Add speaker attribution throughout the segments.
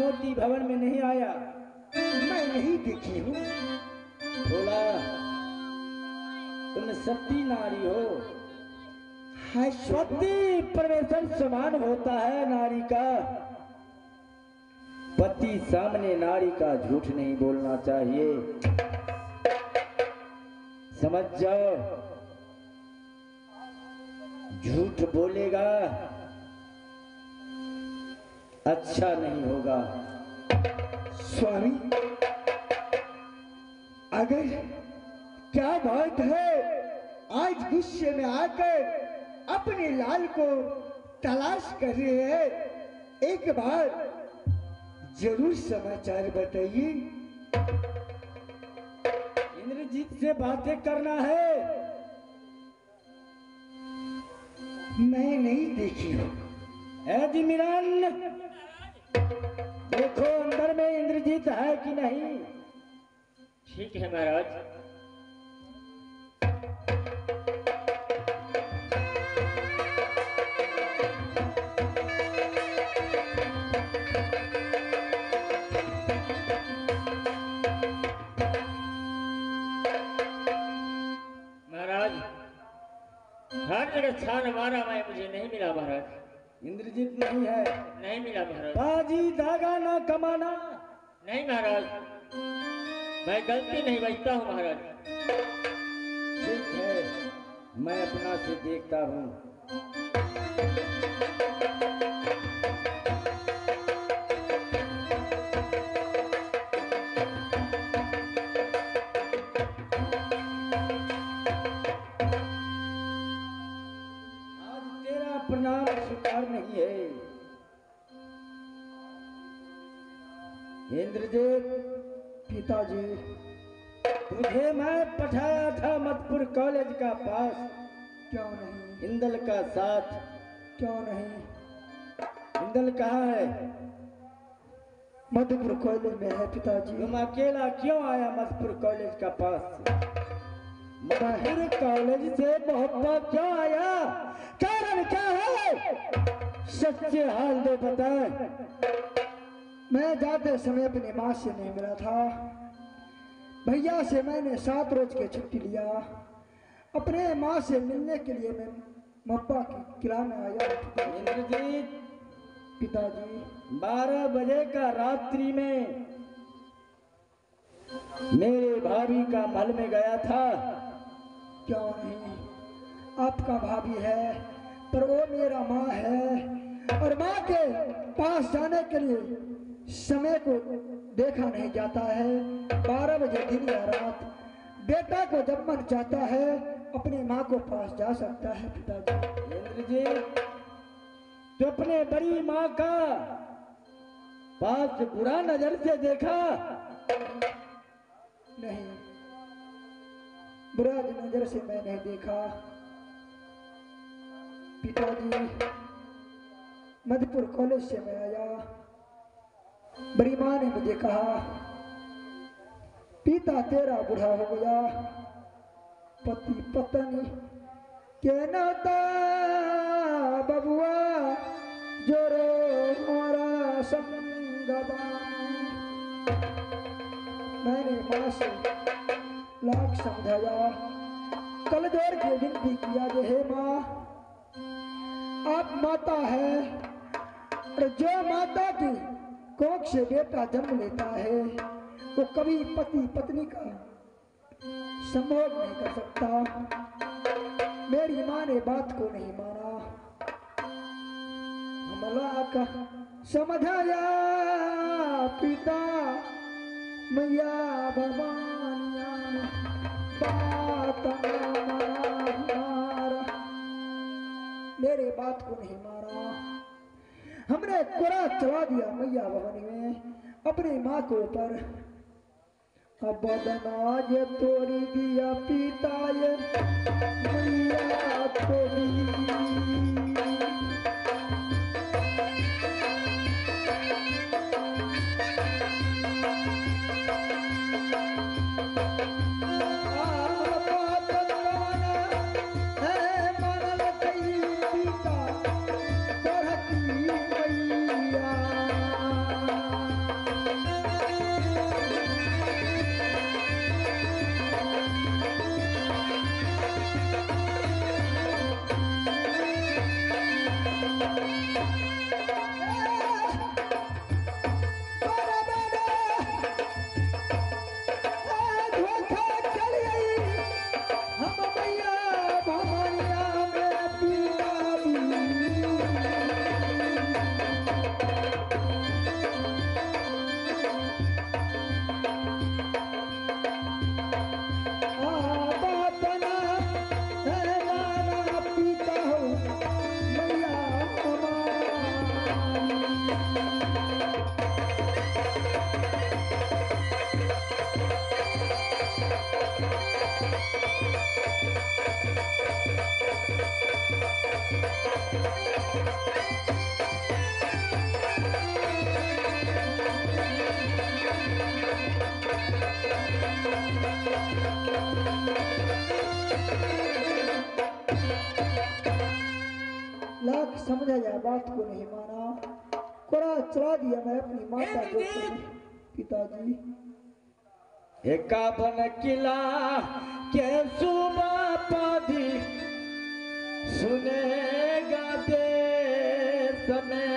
Speaker 1: मोती भवन में नहीं आया?
Speaker 2: मैं नहीं देखी हूँ।
Speaker 1: बोला तुम सती नारी हो।
Speaker 2: हाय
Speaker 1: पति परमेश्वर समान होता है नारी का। पति सामने नारी का झूठ नहीं बोलना चाहिए, समझ जाओ। झूठ बोलेगा अच्छा नहीं होगा।
Speaker 2: स्वामी, अगर क्या बात है, आज गुस्से में आकर अपने लाल को तलाश कर रहे हैं, एक बार जरूर समाचार बताइए।
Speaker 1: इंद्रजीत से बातें करना है।
Speaker 2: मैं नहीं देखी हूँ।
Speaker 1: मिलन, देखो अंदर में इंद्रजीत है कि नहीं।
Speaker 3: ठीक है महाराज। महाराज, हर जगह छान मारा, मैं मुझे नहीं मिला महाराज।
Speaker 1: इंद्रजीत नहीं है।
Speaker 3: नहीं मिला महाराज।
Speaker 1: बाजी धागा ना कमाना।
Speaker 3: नहीं महाराज, मैं गलती नहीं बचता हूँ महाराज।
Speaker 1: ठीक है, मैं अपना से देखता हूँ। आज तेरा प्रणाम स्वीकार नहीं है इंद्रजीत।
Speaker 2: पिताजी,
Speaker 1: तुझे मैं पठाया था मधुपुर कॉलेज का पास।
Speaker 2: क्यों नहीं?
Speaker 1: इंदल का साथ।
Speaker 2: क्यों नहीं?
Speaker 1: इंदल कहाँ है?
Speaker 2: मधुपुर कॉलेज में है पिताजी।
Speaker 1: तुम अकेला क्यों आया मधुपुर कॉलेज का पास? मधुपुर कॉलेज से मोहब्बत क्यों आया? कारण क्या है? सच्चे हाल दे बता।
Speaker 2: मैं जाते समय अपनी माँ से नहीं मिला था। भैया से मैंने 7 रोज की छुट्टी लिया। अपने माँ से मिलने के लिए मैं मप्पा की किला में आया।
Speaker 1: इंद्रजीत,
Speaker 2: पिताजी,
Speaker 1: 12 बजे का रात्रि में मेरे भाभी का महल में गया था।
Speaker 2: क्यों नहीं? आपका भाभी है, पर वो मेरा माँ है, और माँ के पास जाने के लिए समय को देखा नहीं जाता है। 12 बजे दिन या रात बेटा को जब मन चाहता है अपनी माँ को पास जा सकता है। पिताजी,
Speaker 1: इंद्रजीत, तो अपने बड़ी माँ का पास बुरा नजर से देखा?
Speaker 2: नहीं, बुरा नजर से मैं नहीं देखा। पिताजी, मधुपुर कॉलेज से मैं आया। बड़ी माँ ने मुझे कहा, पिता तेरा बूढ़ा हो गया, पति पत्नी के नाता बबुआ जोरो हमारा संगबानी। मैंने माँ से लाख समझाया, कल जोर के विनती किया जे हे माँ, आप माता है, और जो माता की कोख से बेटा जन्म लेता है वो कभी पति पत्नी का संभोग नहीं कर सकता। मेरी माँ ने बात को नहीं माना। हमला का समझाया पिता मैया भवानिया, बात मारा, मेरे बात को नहीं मारा। हमने कोरा चला दिया मैया भवानी में अपनी माँ को ऊपर। अब बदनाज तोड़ी दिया पिता ये मैया तोड़ी। लाख समझाया बात को नहीं माना, कोड़ा चला दिया मैं अपनी माता को। पिताजी
Speaker 1: एकावन किला के सुबह पादी सुनेगा दे समय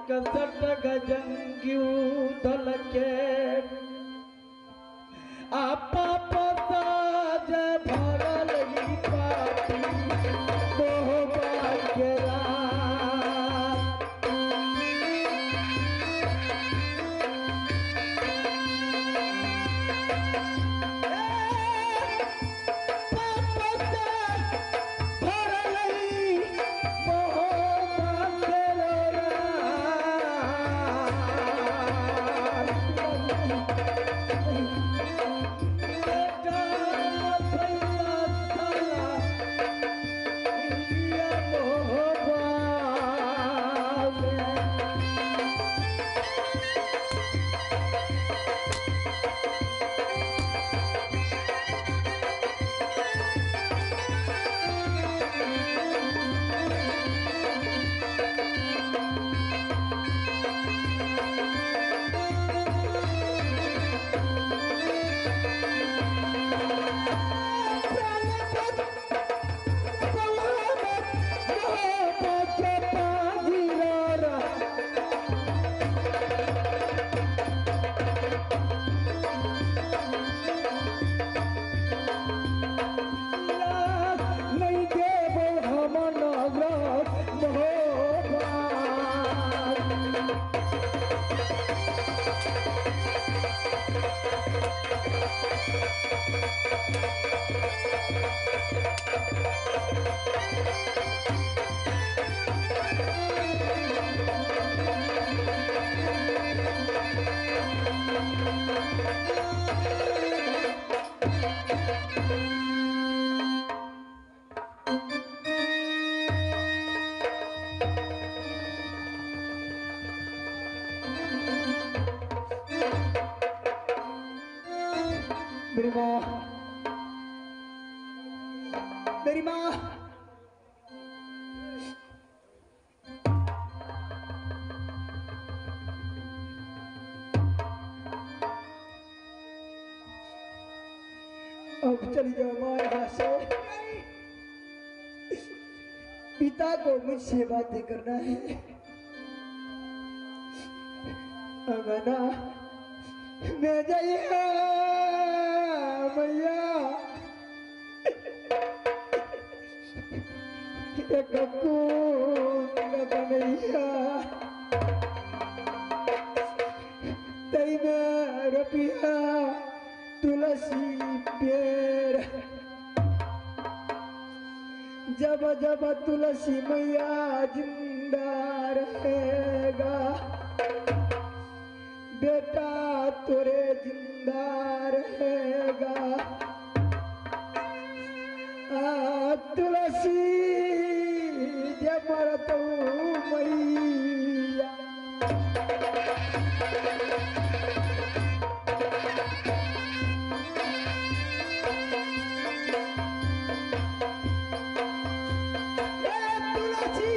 Speaker 1: कसट गजंग्यू दल के आपा पसाज भरल ही पाती मोहबा के
Speaker 2: मेरी माँ, मेरी माँ, अब चली जाओ माँ यहाँ से। पिता को मुझसे बातें करना है। अमना मैं जाइए मैया, एक बनैया तई में रुपया तुलसी पेड़, जब जब तुलसी मैया जिंदा रहेगा बेटा तोरे जिंदा रहेगा। तुलसी जब मरतू मैया, तुलसी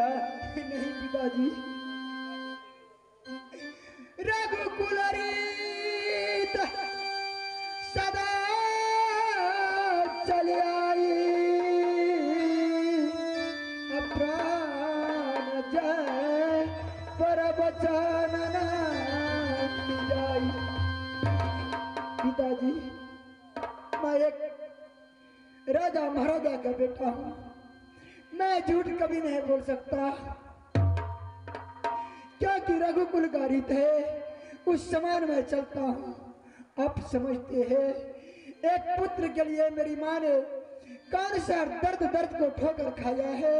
Speaker 1: क्या?
Speaker 2: नहीं पिताजी, रघुकुल रीत सदा चली आई, प्राण जय पर बचन न जाई। पिताजी, मैं एक राजा महाराजा का बेटा हूँ, मैं झूठ कभी नहीं बोल सकता, क्योंकि रघुकुल का रीत है उस समान मैं चलता हूँ। आप समझते हैं एक पुत्र के लिए मेरी माँ ने कौन सा दर्द दर्द को ठोकर खाया है,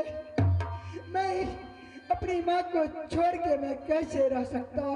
Speaker 2: मैं अपनी माँ को छोड़ के मैं कैसे रह सकता।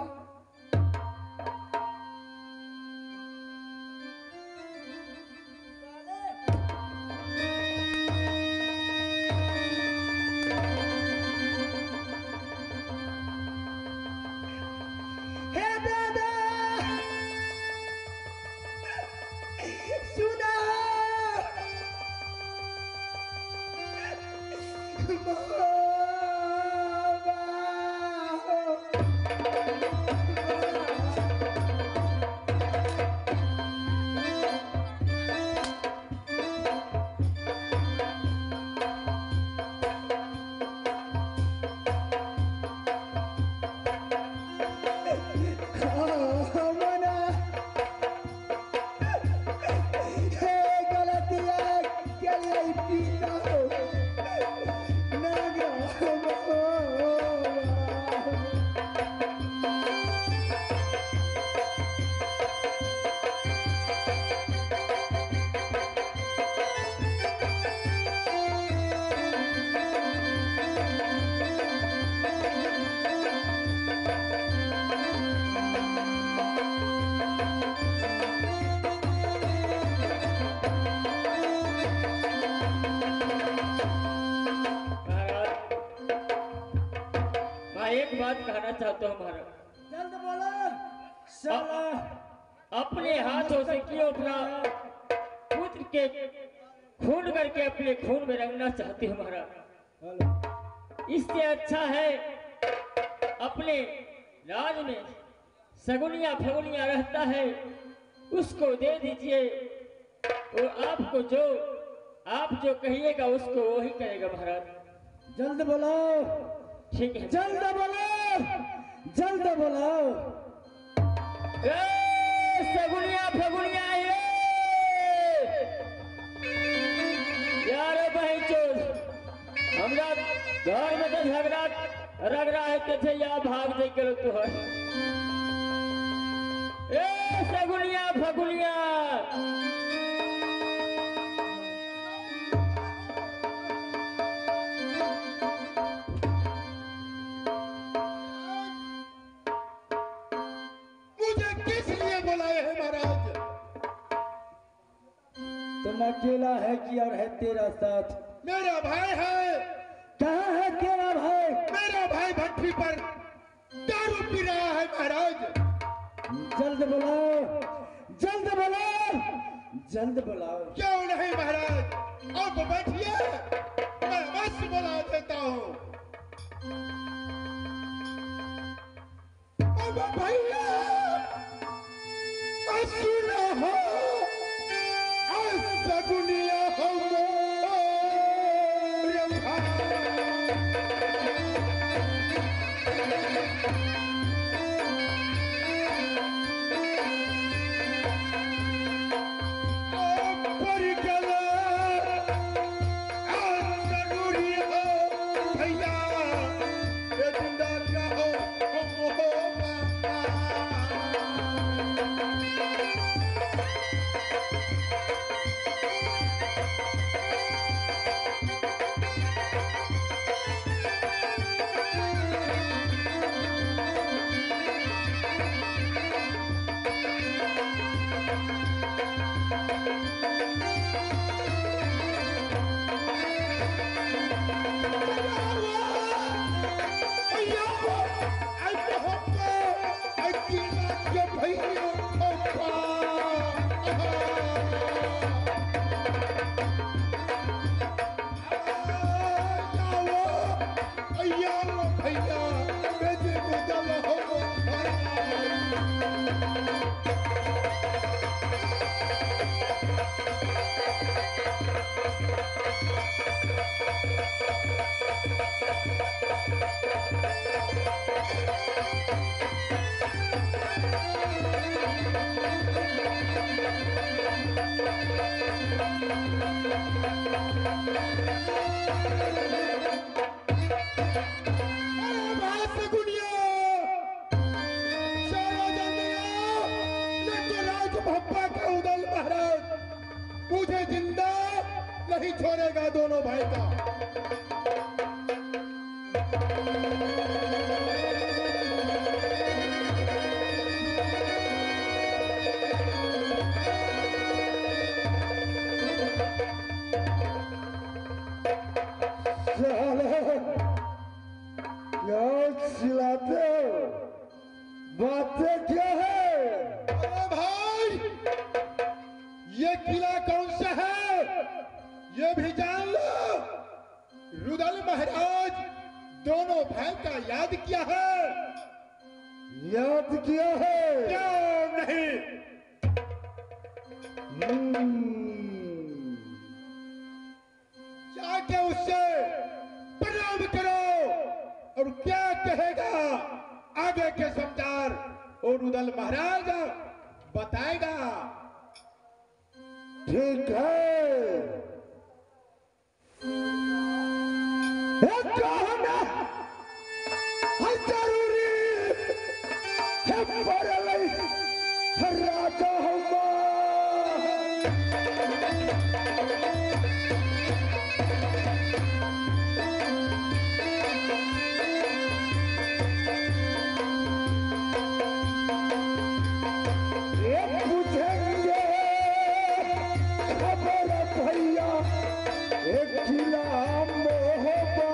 Speaker 3: एक बात कहना चाहता हूँ महाराज।
Speaker 1: जल्द बोलो साला।
Speaker 3: अपने हाथों से क्यों अपना पुत्र के खून करके अपने खून में रंगना चाहते हो महाराज? इससे अच्छा है अपने राज में सगुनिया फगुनिया रहता है उसको दे दीजिए, और आपको आप जो कहिएगा उसको वो ही करेगा महाराज।
Speaker 1: जल्द बोलो।
Speaker 3: ठीक है,
Speaker 1: जल्द बोलो, जल्द बोलो।
Speaker 3: सगुनिया फगुनिया यार भाई चोर हमरा घर में तो झगड़ा रग रहा है थे या भाग दे के तो है। सगुनिया फगुनिया
Speaker 1: तुम अकेला है कि और है तेरा साथ?
Speaker 4: मेरा भाई है।
Speaker 1: कहाँ है तेरा भाई?
Speaker 4: मेरा भाई भट्टी पर दारू पी रहा है महाराज।
Speaker 1: जल्द बुलाओ, जल्द बुलाओ, जल्द बुलाओ।
Speaker 4: क्यों नहीं महाराज, आप बैठिए, मैं अवश्य बुला देता हूँ। अब भैया असुरा हो सगुनिया हो यार भैया बेटी मुदल हो मुझे जिंदा नहीं छोड़ेगा दोनों भाई का।
Speaker 1: क्या चिल्लाते हो? बातें क्या है?
Speaker 4: अरे भाई ये किला कौन सा है ये भी जान लो। रुदल महाराज दोनों भाई का याद किया है।
Speaker 1: याद किया है?
Speaker 4: क्यों नहीं? जाके उससे प्रणाम करो और क्या कहेगा आगे के समाचार और रुदल महाराज बताएगा।
Speaker 1: ठीक है। कहना है जरूरी है पड़ल राजा हुआ। पूछेंगे खबर भैया एक किला मोहब्बा।